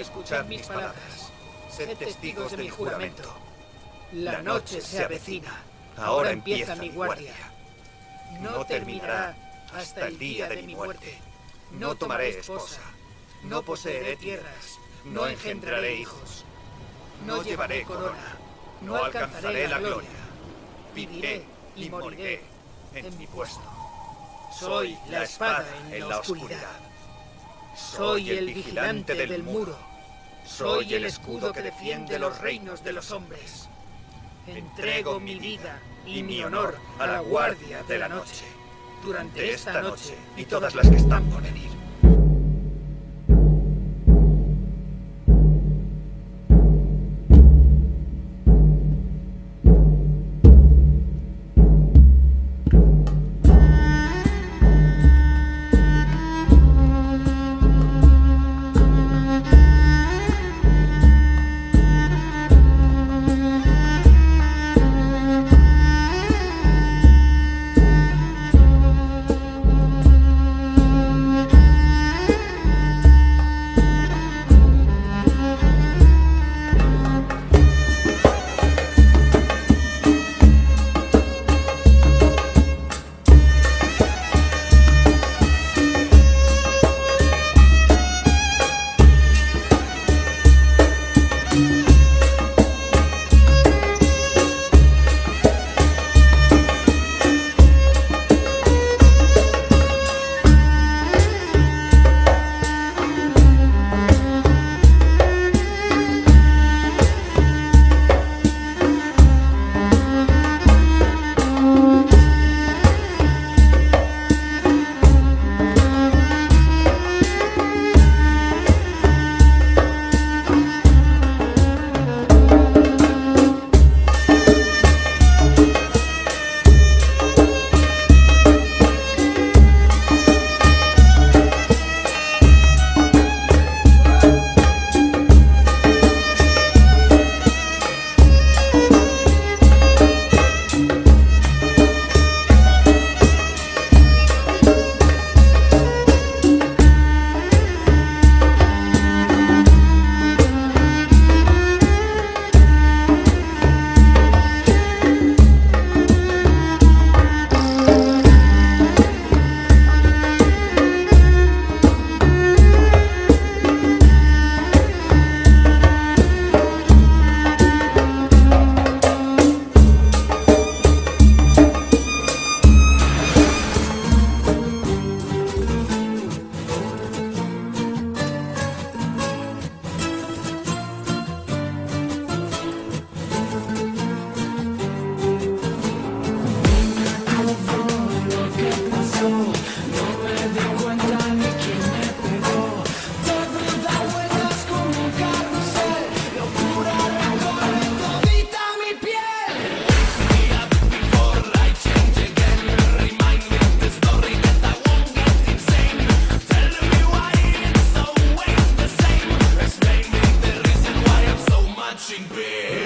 Escuchad mis palabras. Sed testigos de mi juramento. La noche se avecina. Ahora empieza mi guardia. No terminará hasta el día de mi muerte. No tomaré esposa. No poseeré tierras. No engendraré hijos. No llevaré corona. No alcanzaré la gloria. Viviré y moriré en mi puesto. Soy la espada en la oscuridad. Soy el vigilante del muro. Soy el escudo que defiende los reinos de los hombres. Entrego mi vida y mi honor a la guardia de la noche. Durante esta noche y todas las que están por venir. Beer.